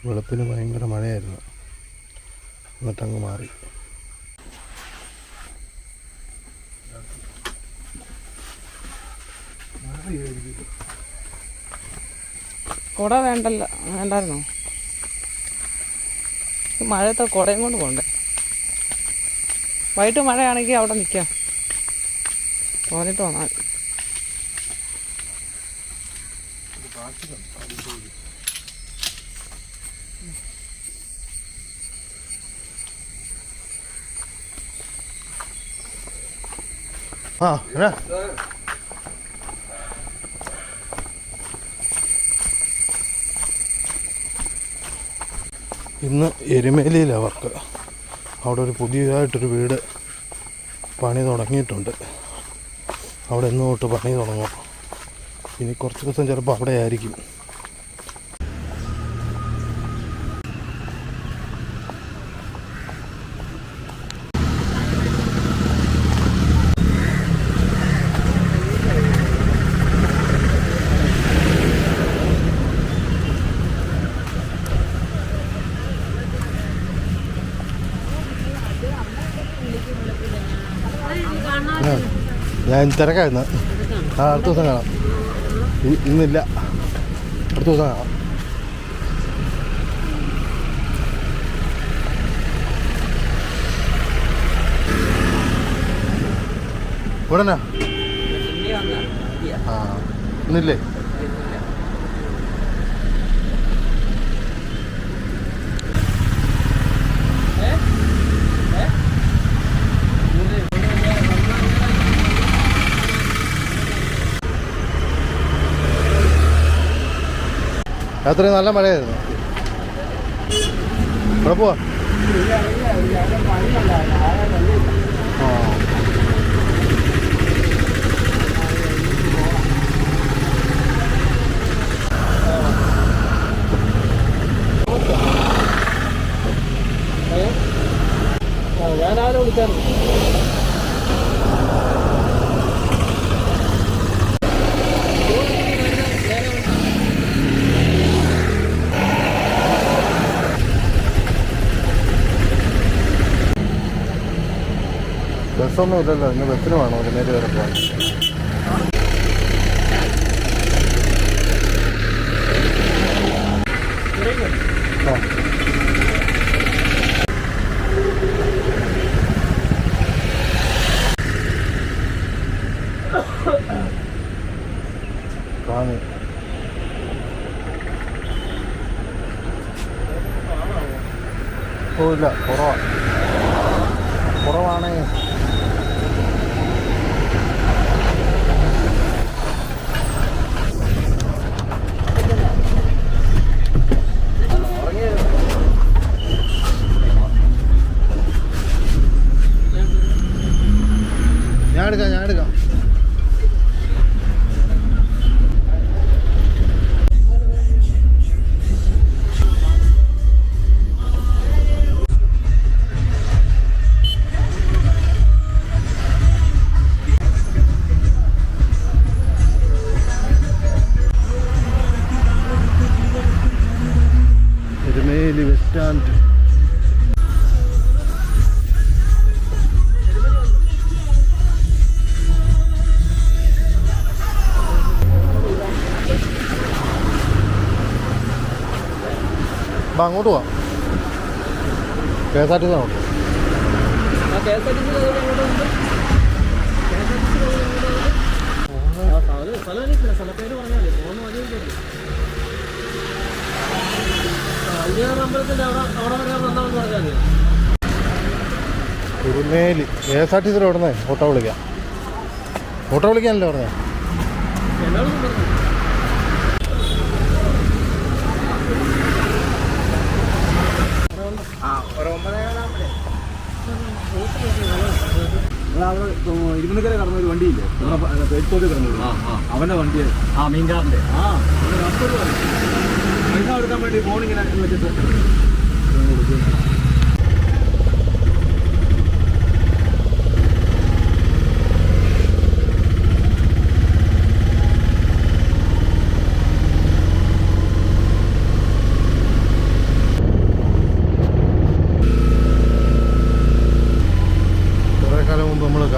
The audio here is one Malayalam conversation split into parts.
വെളുപ്പിന് ഭയങ്കര മഴയായിരുന്നു, എന്നിട്ടങ്ങ് മാറി. കുട വേണ്ടായിരുന്നോ? മഴയത്തെ കുടയും കൊണ്ട് പോണ്ടേ? വൈകിട്ട് മഴയാണെങ്കിൽ അവിടെ നിൽക്കാം, പോന്നിട്ട് വന്നാൽ. ഇന്ന് എരുമേലിയിലാണ് അവർക്ക്. അവിടെ ഒരു പുതിയതായിട്ടൊരു വീട് പണി തുടങ്ങിയിട്ടുണ്ട്. അവിടെ ഇന്ന് തൊട്ട് പണി തുടങ്ങും. ഇനി കുറച്ച് ദിവസം ചിലപ്പോൾ അവിടെ ആയിരിക്കും. ഞാൻ തിരക്കായിരുന്നു. അടുത്ത ദിവസം കാണാം. ഇന്നില്ല, അടുത്ത ദിവസം കാണാം. ഉടനെ ഇന്നില്ലേ? അത്രയും നല്ല മഴയായിരുന്നു. ഇവിടെ പോവാ. ഞാനാരെ വിളിച്ചായിരുന്നു. ബസ്സൊന്നും ഇല്ലല്ലോ, ഇന്ന് ബസ്സിന് വേണോ നേരെ വരെ പോകാൻ? ഓ ഇല്ല, കുറവാണേ. ഞാൻ എടുക്കാം. Erumeli bus stand. അങ്ങോട്ട് പോവാം. KSRTC അങ്ങോട്ട്. തിരുമേലി KSRTC ഓടുന്നേ. ഓട്ടോ വിളിക്കാനല്ലേ പറഞ്ഞേ? ഇരുമണിക്കര കടന്നൊരു വണ്ടിയില്ലേ, പേരിത്തോട്ട് കിടന്നു, അവന്റെ വണ്ടി. മീൻകാരന്റെ പൈസ കൊടുക്കാൻ വേണ്ടി ഫോണിങ്ങനെ വെച്ചിട്ട്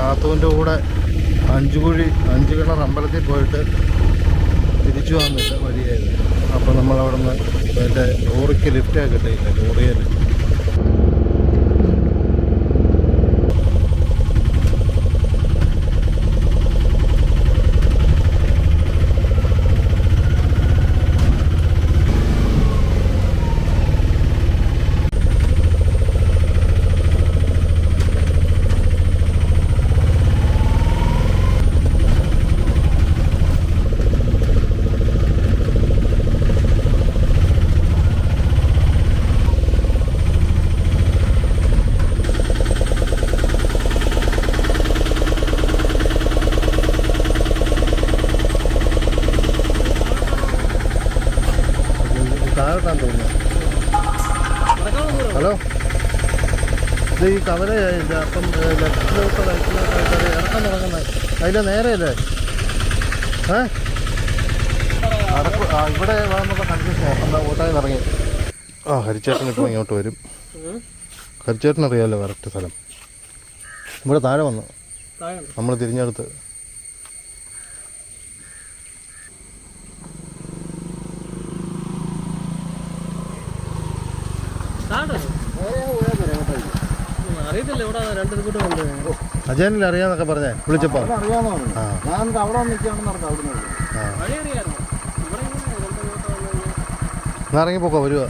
കാത്തുവിൻ്റെ കൂടെ അഞ്ച് കിണർ അമ്പലത്തിൽ പോയിട്ട് തിരിച്ചു വന്നിട്ട് വഴിയായത്. അപ്പോൾ നമ്മളവിടെ നിന്ന് മറ്റേ ലോറിക്ക് ലിഫ്റ്റാണ് കിട്ടിയില്ല, ലോറിയിൽ താഴോട്ടാൻ തോന്നുന്നു. ഹലോ, ഇത് ഈ കവലയില്ല, അപ്പം ലെഫ്റ്റിലോട്ടോ റൈറ്റിലോട്ടോ ഇറക്കാൻ തുടങ്ങുന്നത് അതിലെ നേരെയല്ലേ? ഇവിടെ നമുക്ക് കൺഫ്യൂഷൻ എന്താ ഓട്ടായി ഇറങ്ങി. ഹരിച്ചേട്ടൻ ഇപ്പോൾ ഇങ്ങോട്ട് വരും. ഹരിച്ചേട്ടൻ അറിയാമല്ലോ കറക്റ്റ് സ്ഥലം. ഇവിടെ താഴെ വന്നു, നമ്മൾ തിരിഞ്ഞെടുത്ത്. അജയനിൽ അറിയാന്നൊക്കെ പറഞ്ഞേ വിളിച്ചപ്പോ. ഞാൻ അവിടെ നിൽക്കുകയാണെന്ന് പറഞ്ഞു. എന്നാ ഇറങ്ങിപ്പോക്കോ, വരുക.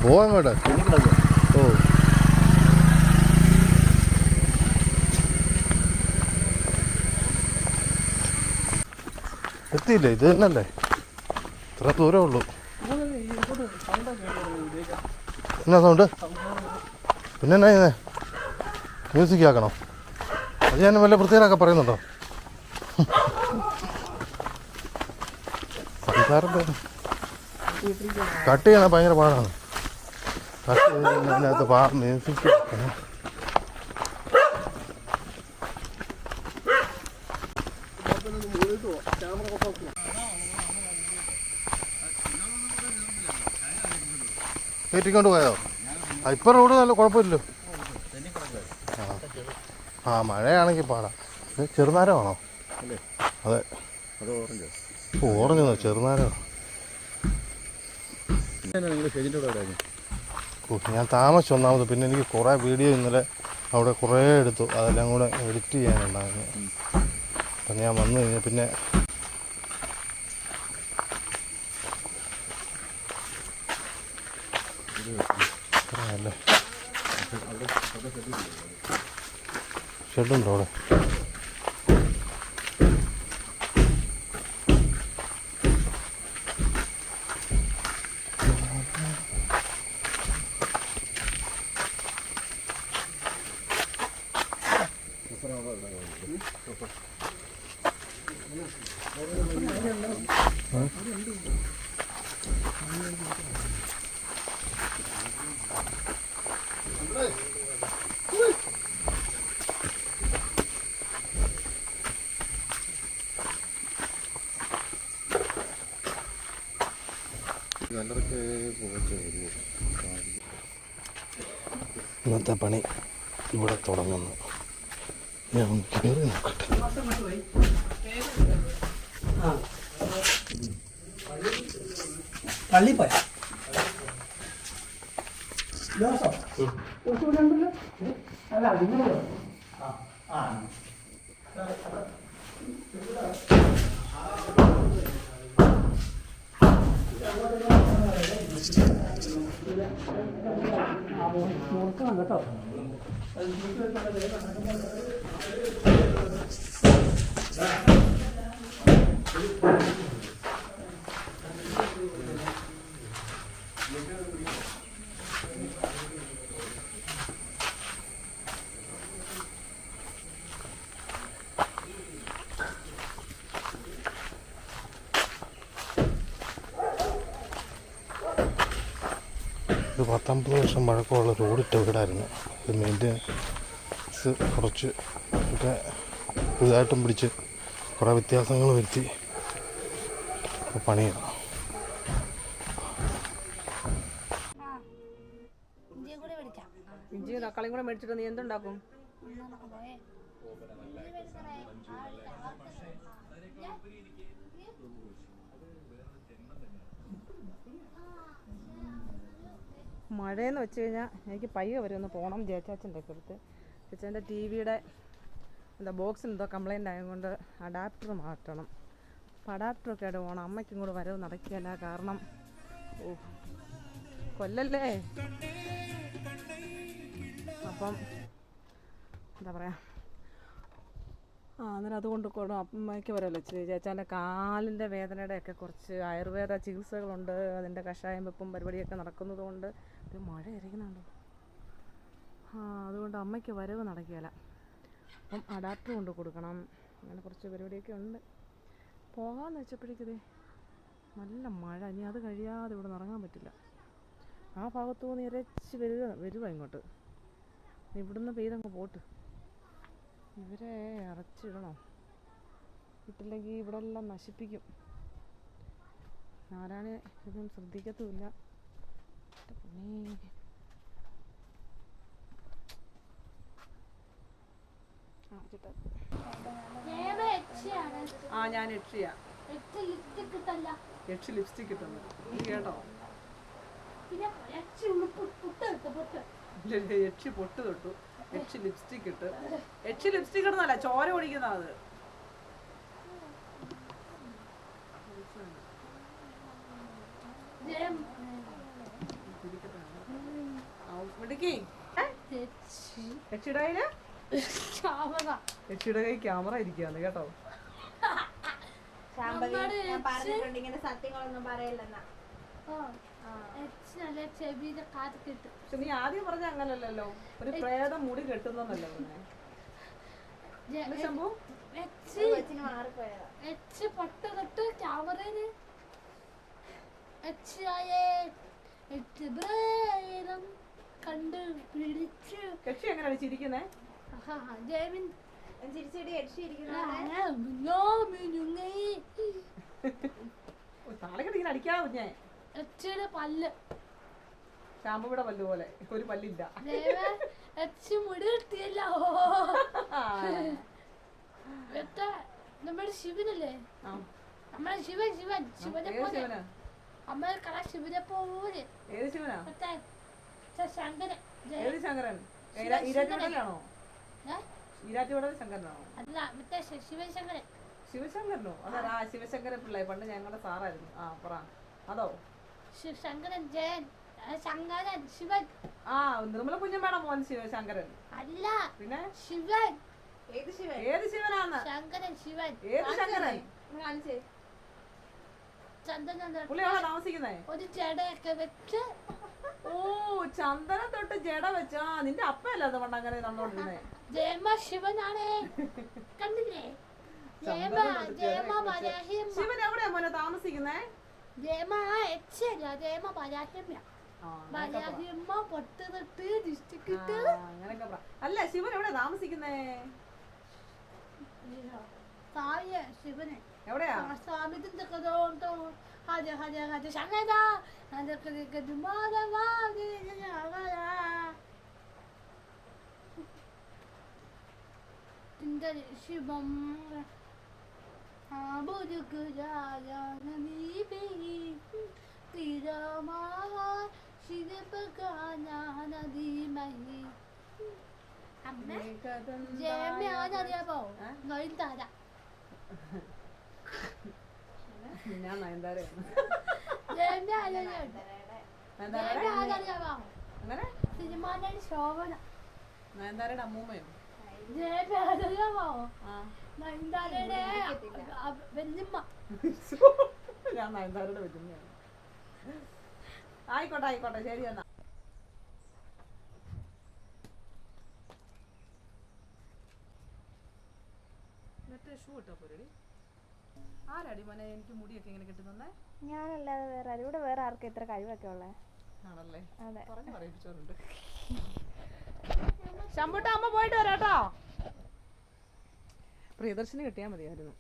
പോവാൻ കേട്ടെ. ഓ, എത്തിയില്ലേ? ഇത് തന്നെയല്ലേ, ഇത്ര ദൂരമേ ഉള്ളൂ. എന്നാ സൗണ്ട്? പിന്നെ എന്നാ ചെയ്യുന്നേ? മ്യൂസിക് ആക്കണോ? അത് ഞാൻ വല്ല പ്രത്യേകമൊക്കെ പറയുന്നുണ്ടോ? സംസാരം കട്ട് ചെയ്യണ ഭയങ്കര പാടാണ്. കട്ട് ചെയ്തതിനകത്ത് മ്യൂസിക് കയറ്റിക്കൊണ്ട് പോയോ? ഇപ്പം റോഡ് നല്ല കുഴപ്പമില്ലല്ലോ. മഴയാണെങ്കിൽ പാടാം. ഇത് ചെറുനാരമാണോ? അതെ, ഓറഞ്ച് ചെറുനാരമാണ്. ഞാൻ താമസിച്ചു ഒന്നാമത്. പിന്നെ എനിക്ക് കുറേ വീഡിയോ ഇന്നലെ അവിടെ കുറേ എടുത്തു, അതെല്ലാം കൂടെ എഡിറ്റ് ചെയ്യാനുണ്ടായിരുന്നു. അപ്പം ഞാൻ വന്നു കഴിഞ്ഞാൽ പിന്നെ അല്ലേ ഷെഡുണ്ടോ അവിടെ? ഇന്നത്തെ പണി ഇവിടെ തുടങ്ങുന്നു. ഞാൻ ഒന്ന് കയറി നോക്കട്ടെ. പള്ളിപ്പോയ അല്ല നിങ്ങൾ മുറുക്കണം കേട്ടോ. ഒരു 19 വർഷം പഴക്കമുള്ള റോഡിട്ട വീടായിരുന്നു. ഇത് മെയിൻ്റെനൻസ് കുറച്ച് ഒക്കെ പുതുതായിട്ടും പിടിച്ച് കുറേ വ്യത്യാസങ്ങൾ വരുത്തി പണിയാണ്. ഇഞ്ചി തക്കാളിയും കൂടെ മേടിച്ചിട്ട് നീ എന്തുണ്ടാക്കും? മഴയെന്ന് വെച്ച് കഴിഞ്ഞാൽ എനിക്ക് പയ്യെ വരെ ഒന്ന് പോകണം ജയച്ചാച്ചൻ്റെ ഒക്കെ അടുത്ത്. ചേച്ചൻ്റെ ടി വിയുടെ ബോക്സിൽ എന്തോ കംപ്ലൈൻ്റ് ആയതുകൊണ്ട് അഡാപ്റ്റർ മാറ്റണം. അപ്പോൾ അഡാപ്റ്ററൊക്കെ ആയിട്ട് പോകണം. അമ്മയ്ക്കും കൂടെ വരവ് നടക്കില്ല. കാരണം കൊല്ലല്ലേ. അപ്പം എന്താ പറയുക, അന്നേരം അതുകൊണ്ട് കൊണ്ടും അമ്മയ്ക്ക് വരല്ലോ. ചേച്ചാൻ്റെ കാലിൻ്റെ വേദനയുടെയൊക്കെ കുറച്ച് ആയുർവേദ ചികിത്സകളുണ്ട്. അതിൻ്റെ കഷായം വെപ്പും പരിപാടിയൊക്കെ നടക്കുന്നത് കൊണ്ട് ഇത് മഴ ഇറങ്ങുന്നുണ്ടോ. അതുകൊണ്ട് അമ്മയ്ക്ക് വരവ് നടക്കുകയില്ല. അപ്പം അഡാപ്റ്റർ കൊണ്ട് കൊടുക്കണം. അങ്ങനെ കുറച്ച് പരിപാടിയൊക്കെ ഉണ്ട്. പോകാമെന്ന് വെച്ചപ്പോഴേക്കതേ നല്ല മഴ. ഇനി അത് കഴിയാതെ ഇവിടെ ഇറങ്ങാൻ പറ്റില്ല. ആ ഭാഗത്തു നിന്ന് ഇരച്ച് വരുക ഇങ്ങോട്ട്. ഇവിടുന്ന് പെയ്തങ്ങ് പോട്ട്. ഇവരെ ഇറച്ചിടണോ? ഇട്ടില്ലെങ്കിൽ ഇവിടെ എല്ലാം നശിപ്പിക്കും. ആരാണ് ഇതൊന്നും ശ്രദ്ധിക്കത്തുമില്ല. ഞാൻ യക്ഷിയാ. യക്ഷി ലിപ്സ്റ്റിക് കിട്ടുന്നു. നീ കേട്ടോ? യക്ഷി പൊട്ട് തൊട്ടു. യക്ഷി ലിപ്സ്റ്റിക് ഇട്ട്. യക്ഷി ലിപ്സ്റ്റിക് ഇടുന്നല്ല, ചോര ഓടിക്കുന്ന അത്. യക്ഷിയുടെ കൈ ക്യാമറ ഇരിക്കുകയാണ് കേട്ടോ. നീ ആദ്യം പറഞ്ഞ അങ്ങനല്ലോ, ഒരു പ്രേതം മുടി കെട്ടുന്നല്ലോ. യക്ഷി എങ്ങനെയാണ് ചിരിക്കുന്നേ? താളെക്കിട്ടിങ്ങനെ അടിക്കാ കുഞ്ഞേ. പല്ല് ശാമ്പുവിടെ പല്ല് പോലെ ഒരു പല്ലില്ല. മുടി കിട്ടിയല്ലോ. നമ്മുടെ ശിവനല്ലേ? നമ്മുടെ ശിവൻ ശിവനെ പോലെ. അമ്മ കട ശിവനെ പോലെ. ഏത് ശിവനാ? ശങ്കരൻ. ഏത് ശങ്കരൻ? ഈരാറ്റുപേട്ടയിലാണോ? ഈരാറ്റുപേട്ട ശങ്കരനാണോ? അല്ല, മറ്റേ ശിവശങ്കരൻ. ശിവശങ്കരനോ? അതാ ശിവശങ്കരൻ പിള്ളേ, പണ്ട് ഞങ്ങളുടെ സാറായിരുന്നു. പറ. അതോ? ശിവശങ്കരൻ ജയൻ. ശങ്കരൻ ശിവൻ. നിർമ്മല കുഞ്ഞമ്മയുടെ മോൻ ശിവശങ്കരൻ അല്ല, പിന്നെ ശിവൻ. ഏത് ശിവൻ? ഏത് ശിവനാണ്? ശങ്കരൻ ശിവൻ. ഏത് ശങ്കരൻ? പുള്ളിയാണോ താമസിക്കുന്നേ? ഒരു ജടയൊക്കെ വെച്ച്. ചന്ദനം തൊട്ട് ജട വെച്ച. നിന്റെ അപ്പയല്ല അത് പണ്ട് അങ്ങനെ നടന്നോണ്ടിരുന്നേ. ജയമ ശിവനാണേ, കണ്ടില്ലേ? ശിവൻ എവിടെയാ മോനെ താമസിക്കുന്നേ? ജയമ എച്ചല്ല, ജയമ പരാഹ്യമ. പൊട്ട് തൊട്ട് ദിഷ്ടിക്കിട്ട് അങ്ങനെയൊക്കെ. അല്ല, ശിവൻ എവിടെയാ താമസിക്കുന്നേ? ശിവനെ എവിടെയാ? ശിവം അറിയാമോ? നയൻതാര. ഞാൻ നയൻതാരയാണ്. സിനിമാന്റെ ശോഭന. നയൻതാരയുടെ അമ്മൂമ്മയോ? അറിയാമോ? നയൻതാരയുടെ വല്യമ്മ. ഞാൻ നയൻതാരയുടെ വല്യമ്മയാണ്. ആയിക്കോട്ടെ ആയിക്കോട്ടെ, ശരി എന്നാ. ഷൂ ഇട്ടോ പോരടി. ആരാടി മോനെ എനിക്ക് മുടിയൊക്കെ ഇങ്ങനെ കിട്ടുന്നേ? ഞാനല്ലാതെ വേറെ ആരും. ഇവിടെ വേറെ ആർക്കും ഇത്ര കഴിവൊക്കെ ഉള്ളേ? ആണല്ലേ? അതെ. പറഞ്ഞു പറയിപ്പിച്ചോറുണ്ട്. ശമ്പൂട്ട അമ്മ പോയിട്ട് വരാട്ടോ. പ്രിയദർശിനി കിട്ടിയാൽ മതിയായിരുന്നു.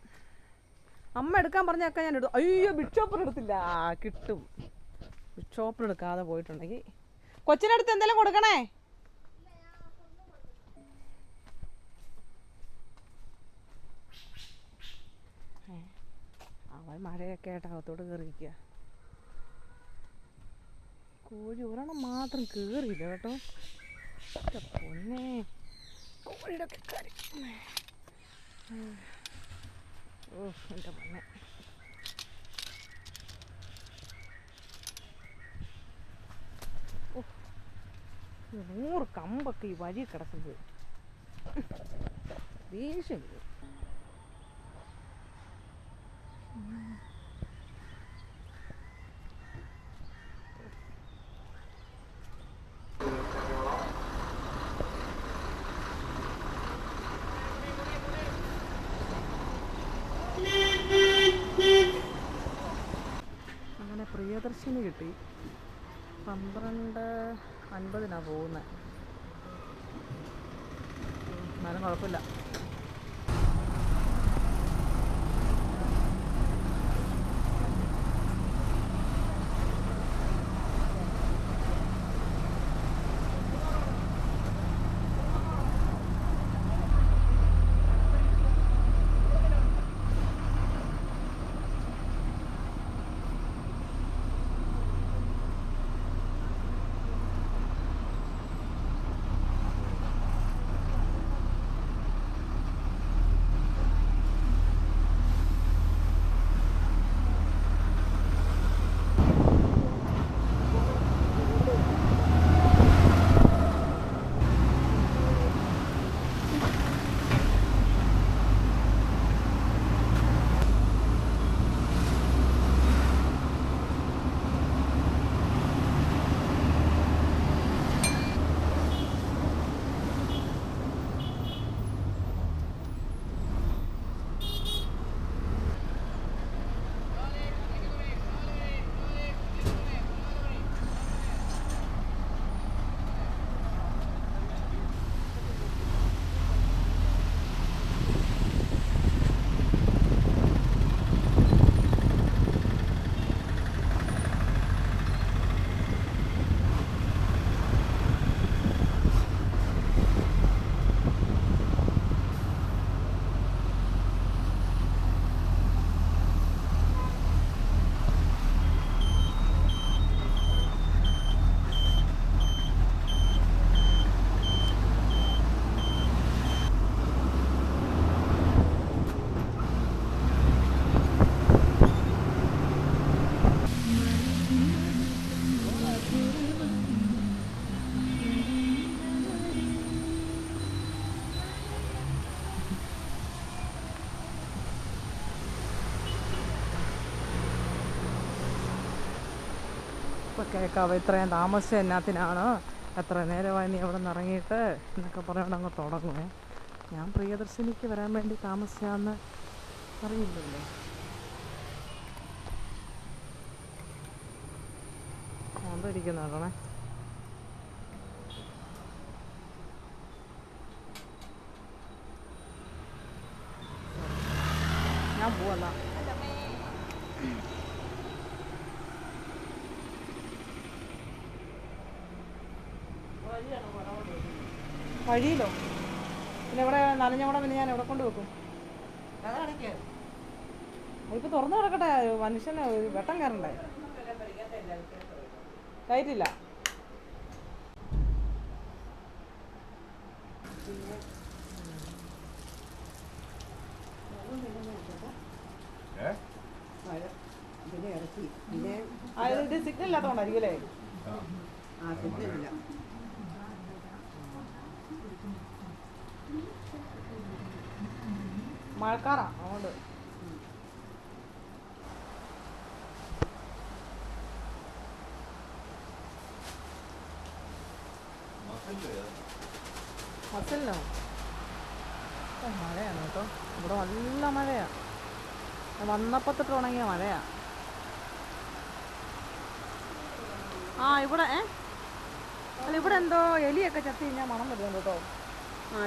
അമ്മ എടുക്കാൻ പറഞ്ഞൊക്കെ ഞാൻ എടുത്തു. അയ്യോ ബിഗ് ഷോപ്പർ എടുത്തില്ല. കിട്ടും. ബിഗ് ഷോപ്പർ എടുക്കാതെ പോയിട്ടുണ്ടെങ്കിൽ കൊച്ചിനടുത്ത് എന്തെങ്കിലും കൊടുക്കണേ. അവൻ മഴയൊക്കെ ആയിട്ട് അകത്തോട്ട് കയറിയിരിക്കുക. കോഴി ഒരെണ്ണം മാത്രം കയറിയില്ല കേട്ടോ. പൊന്നേ കോഴിയുടെ ഒക്കെ കാര്യം. ഓ എൻ്റെ പൊന്നെ. ഓ 100 കമ്പൊക്കെ ഈ വഴി കിടക്കുന്നത് ദേഷ്യം വരും. അങ്ങനെ പ്രിയദർശിനി കിട്ടി. 12:50 പോകുന്നത്. എന്നാലും കുഴപ്പമില്ല. ഇപ്പം കേൾക്കാവോ ഇത്രയും താമസിച്ച എന്നാത്തിനാണ്, എത്ര നേരമായി നീ അവിടെ നിന്ന് ഇറങ്ങിയിട്ട് എന്നൊക്കെ പറഞ്ഞുകൊണ്ട് അങ്ങ് തുടങ്ങുമേ. ഞാൻ പ്രിയദർശിനിക്ക് വരാൻ വേണ്ടി താമസിച്ചാന്ന് അറിയില്ലല്ലോ. കൊണ്ടിരിക്കുന്നതാണേ. ഞാൻ പോവല്ല. വഴിയിലോ പിന്നെ എവിടെ നനഞ്ഞവിടെ പിന്നെ ഞാൻ എവിടെ കൊണ്ട് വെക്കും? ഇപ്പൊ തുറന്നു കിടക്കട്ടെ, മനുഷ്യന് വെട്ടം കയറണ്ടേ. കയറ്റില്ല. ഇത് സിഗ്നൽ ഇല്ലാത്തതുകൊണ്ടായിരിക്കും അല്ലേ? മഴക്കാറാ അതുകൊണ്ട്. മസിലിനോ? മഴയാണ് കേട്ടോ, ഇവിടെ നല്ല മഴയാ. വന്നപ്പോൾ തൊട്ട് ഉണങ്ങിയ മഴയാ. ഇവിടെ അല്ല ഇവിടെ എന്തോ എലിയൊക്കെ ചത്തി കഴിഞ്ഞാൽ മണം വരുന്നുണ്ട് കേട്ടോ.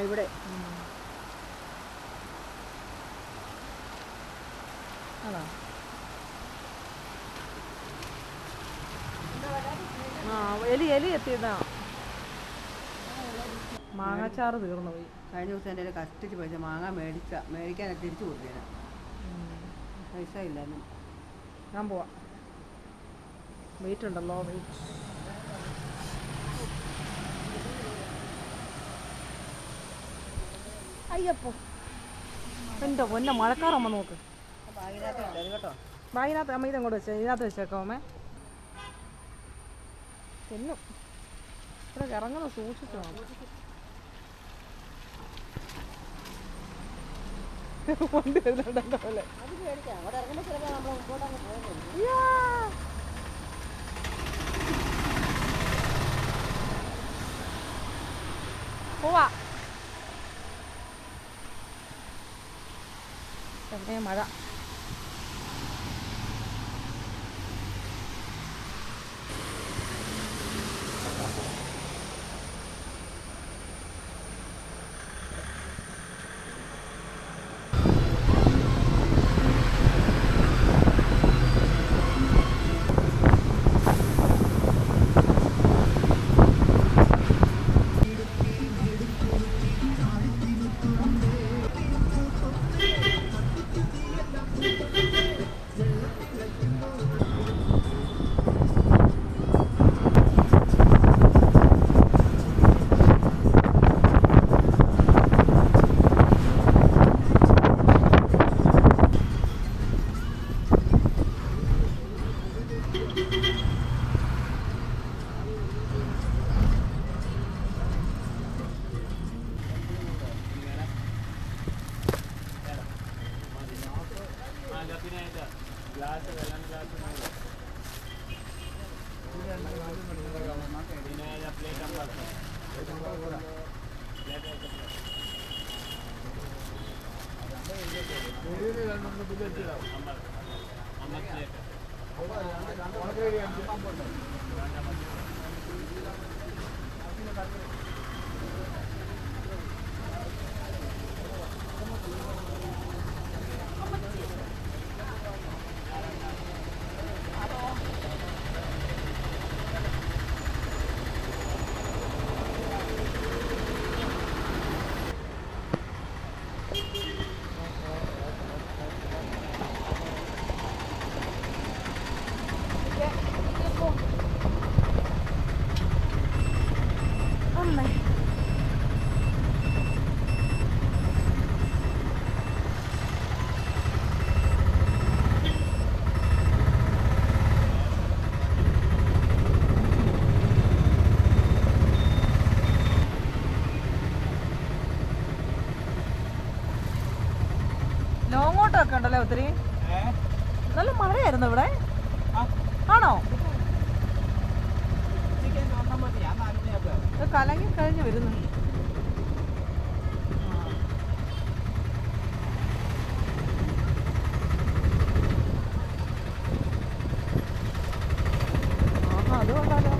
ഇവിടെ ആണോ? ആ എലി എത്തിയതാ. മാങ്ങാച്ചാറ് തീർന്നു പോയി. കഴിഞ്ഞ ദിവസം എൻ്റെ കഷ്ടിച്ച് പൈസ മാങ്ങ മേടിക്കാൻ തിരിച്ചു കൊടുത്തേനെ. പൈസ ഇല്ലായിരുന്നു. ഞാൻ പോവാം. വെയിറ്റ് ഉണ്ടല്ലോ, വെയിറ്റ്. അയ്യപ്പോ എൻ്റെ പൊന്നെ, മഴക്കാറമ്മ നോക്ക്. കേട്ടോ, ബാഗിനകത്ത് അമ്മ ഇതങ്ങോട്ട് വെച്ചേ, ഇതിനകത്ത് വെച്ചേക്കോ അമ്മേ. തെന്നും ഇവിടെ ഇറങ്ങുന്നത് സൂക്ഷിച്ചു വണ്ടി വരുന്നുണ്ടോ പോലെ. പോവാ. മഴ. ലോങ്ങോട്ടൊക്കെ ഉണ്ടല്ലേ ഒത്തിരി. നല്ല മഴയായിരുന്നു ഇവിടെ. ആണോ? കലങ്ങി കഴിഞ്ഞ് വരുന്നു. അത് കൊണ്ടാലോ.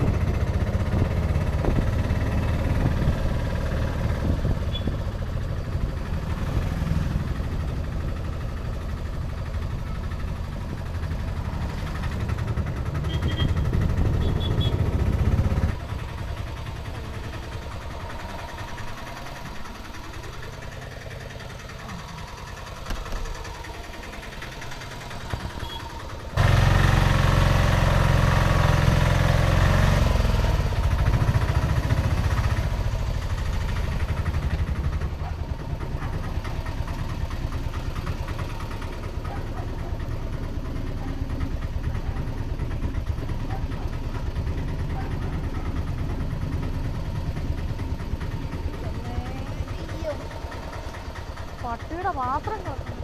പട്ടിയുടെ പാത്രം കിടക്കുന്നു.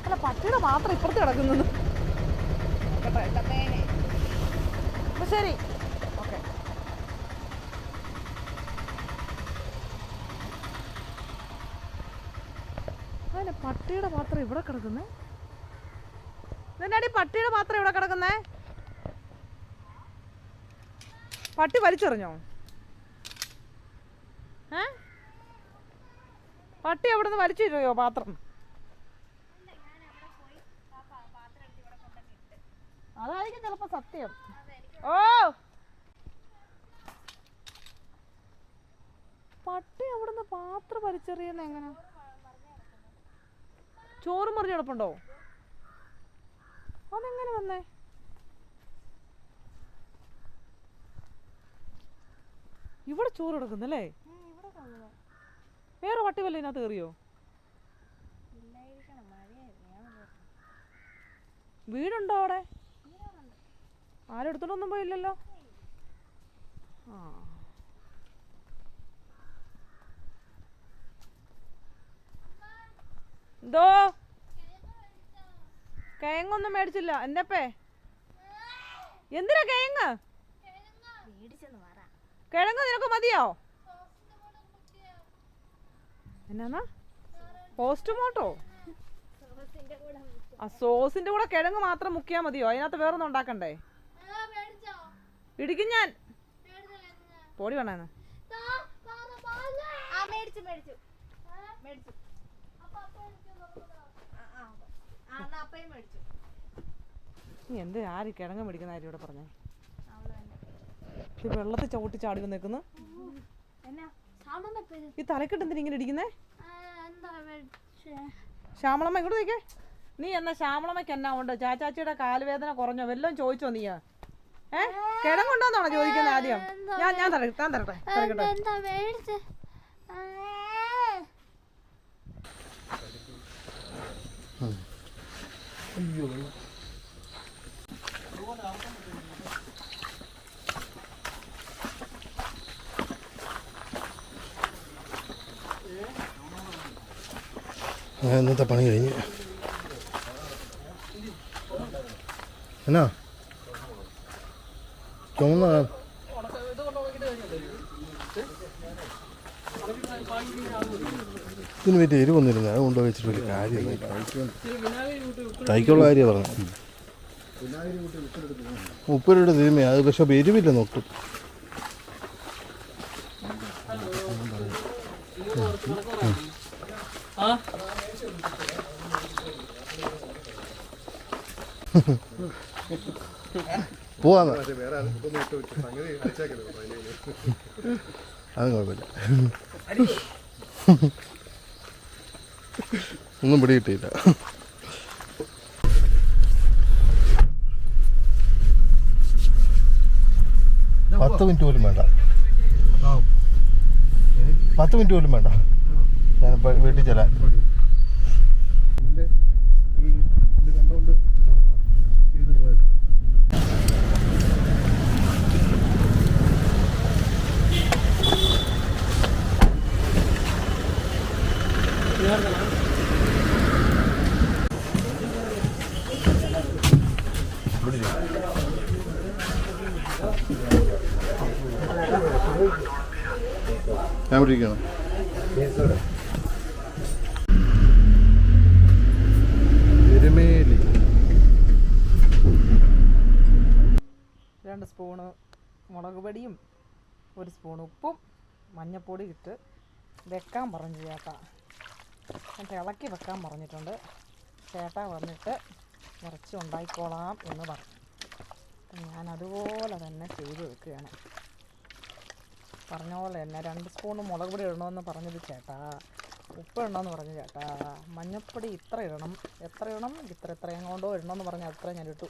അല്ല, പട്ടിയുടെ പാത്രം ഇപ്പുറത്ത് കിടക്കുന്നത്. അപ്പൊ ശരി, ഓക്കെ. അതിന് പട്ടിയുടെ പാത്രം ഇവിടെ കിടക്കുന്നേ. ഇതെന്നാടി പട്ടിയുടെ പാത്രം ഇവിടെ കിടക്കുന്നേ? പട്ടി വലിച്ചെറിഞ്ഞോ? പട്ടി അവിടെ നിന്ന് വലിച്ചിരുയോ പാത്രം? ചിലപ്പോ സത്യം. ഓ പട്ടി അവിടുന്ന് പാത്രം വലിച്ചെറിയുന്ന എങ്ങനെ? ചോറ് മറിഞ്ഞ് കിടപ്പുണ്ടോ? അതെങ്ങനെ വന്നേ? ഇവിടെ ചോറ് കിടക്കുന്നല്ലേ? വേറെ പട്ടി വല്ല ഇതിനകത്ത് കയറിയോ? വീടുണ്ടോ അവിടെ? ആരും എടുത്തോണ്ടൊന്നും പോയില്ലല്ലോ. ആ എന്തോ കിഴങ്ങൊന്നും മേടിച്ചില്ല. എന്നപ്പേ എന്തിനാ കിഴങ്ങ്? കിഴങ്ങ് നിനക്ക് മതിയോ? എന്നാ പോസ്റ്റ്മോട്ടോ? ആ സോസിന്റെ കൂടെ കിഴങ്ങ് മാത്രം മുക്കിയാ മതിയോ? അതിനകത്ത് വേറൊന്നും ഉണ്ടാക്കണ്ടേ? ഇടിക്കും ഞാൻ. പൊടി വേണേന്ന്. നീ എന്ത് ആര് കിഴങ്ങ് മേടിക്കുന്ന കാര്യം ഇവിടെ പറഞ്ഞേ? വെള്ളത്തിൽ ചവിട്ടി ചാടി വന്നേക്കുന്നു. ഈ തലക്കെട്ട് എന്തിനാ ഇങ്ങനെ ഇടിക്കുന്നേ? ശ്യാമളമ്മ ഇങ്ങോട്ട് നോക്കേ. നീ എന്നാ ശ്യാമളമ്മയ്ക്ക് എന്നാ ഉണ്ട്? ചാച്ചാച്ചിയുടെ കാലുവേദന കുറഞ്ഞോ? വല്ലതും ചോദിച്ചോ നീ? കിഴങ്ങുണ്ടോന്നാണോ ചോദിക്കുന്നത് ആദ്യം? ഞാൻ തരട്ടെ. അയ്യോ ഇന്നത്തെ പണി കഴിഞ്ഞ് എന്നാ ചുമന്ന ഇതിന് പറ്റി എരിവൊന്നുമില്ല. അത് കൊണ്ടുപോയി വെച്ചിട്ട് വലിയ കാര്യമില്ല. തൈക്കുള്ള കാര്യമാണ് പറഞ്ഞത്. ഉപ്പിലിട്ട് തിരുമേ അത് പക്ഷെ എരിവില്ല നോക്കും. പോവാന്ന് അത് കുഴപ്പമില്ല. ഒന്നും പിടി കിട്ടിയില്ല. പത്ത് മിനിറ്റ് പോലും വേണ്ട. 10 മിനിറ്റ് പോലും വേണ്ട. ഞാനിപ്പോൾ വീട്ടിൽ ചെല്ലാൻ. ഞാൻ പിടിക്കണം. എരുമേലി 2 സ്പൂണ് മുളക് പൊടിയും 1 സ്പൂൺ ഉപ്പും മഞ്ഞൾപ്പൊടി ഇട്ട് വെക്കാൻ പറഞ്ഞു ചേട്ടാ. എന്നിട്ട് ഇളക്കി വെക്കാൻ പറഞ്ഞിട്ടുണ്ട്. ചേട്ടാ വന്നിട്ട് ഇറച്ചി ഉണ്ടായിക്കോളാം എന്ന് പറഞ്ഞു. ഞാൻ അതുപോലെ തന്നെ ചെയ്ത് വെക്കുകയാണ്. പറഞ്ഞ പോലെ തന്നെ 2 സ്പൂൺ മുളക് പൊടി ഇടണമെന്ന് പറഞ്ഞത് ചേട്ടാ. ഉപ്പ് ഇടണമെന്ന് പറഞ്ഞു ചേട്ടാ. മഞ്ഞൾപ്പൊടി ഇത്ര ഇടണം. എത്ര ഇടണം? ഇത്രയും കൊണ്ടോ ഇടണമെന്ന് പറഞ്ഞാൽ അത്രയും ഞാൻ ഇട്ടു.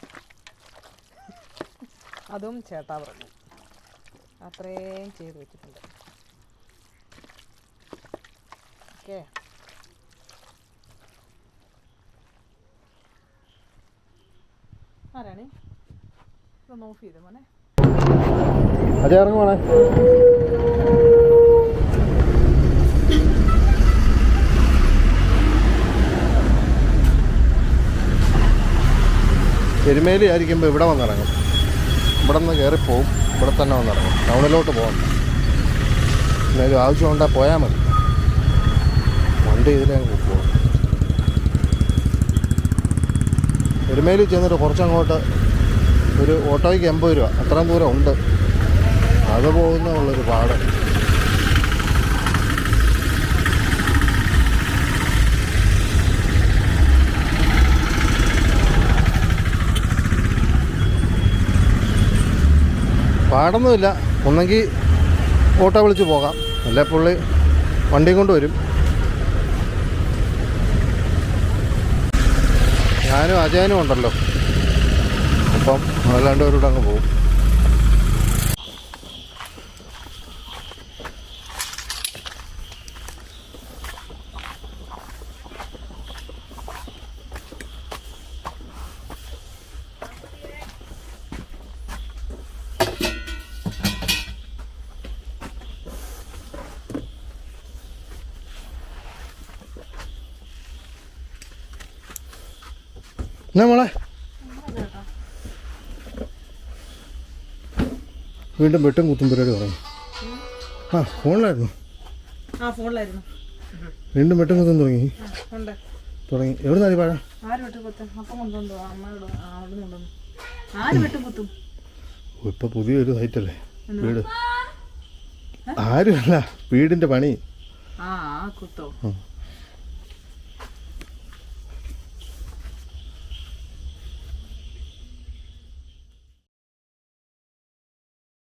അതും ചേട്ടാ പറഞ്ഞു. അത്രയും ചെയ്ത് വെച്ചിട്ടുണ്ട്. ഓക്കെ. ആരാണേ ഇതൊന്ന് ഓഫ് ചെയ്തേ മോനെ. അജയ ഇറങ്ങുവാണേ. എരുമേലി ആയിരിക്കുമ്പോൾ ഇവിടെ വന്നിറങ്ങും. ഇവിടെ നിന്ന് കയറിപ്പോവും. ഇവിടെ തന്നെ വന്നിറങ്ങും. ടൗണിലോട്ട് പോകണ്ട. എന്തെങ്കിലും ആവശ്യമുണ്ടാൽ പോയാൽ മതി. വണ്ടി ഇതിലേക്ക് പോകും. എരുമേലി ചെന്നിട്ട് കുറച്ചങ്ങോട്ട് ഒരു ഓട്ടോയ്ക്ക് 80 രൂപ. അത്രയും ദൂരം ഉണ്ട്. അത് പോകുന്നുള്ളൊരു പാട്. പാടൊന്നുമില്ല. ഒന്നെങ്കിൽ ഓട്ടോ വിളിച്ച് പോകാം, അല്ലെ പുള്ളി വണ്ടിയും കൊണ്ട് വരും. ഞാനും അജയനും ഉണ്ടല്ലോ, അപ്പം അല്ലാണ്ട് അവരോട് അങ്ങ് പോകും. എന്നാ മോളെ വീണ്ടും വെട്ടും കുത്തും പരിപാടി തുടങ്ങി. ഫോണിലായിരുന്നു. ഫോണിലായിരുന്നു. വീണ്ടും വെട്ടും കുത്തും തുടങ്ങി. എവിടെ നിന്നാണ് പാഴ? ആര് വെട്ടുകുത്തും? അപ്പം കൊണ്ടുവന്നോ? അമ്മയോട് അവിടെ കൊണ്ടുവന്നു. ആര് വെട്ടുകുത്തും? ഇപ്പൊ പുതിയൊരു സൈറ്റല്ലേ വീട്. ആരുമല്ല, വീടിന്റെ പണി. കുത്തോ?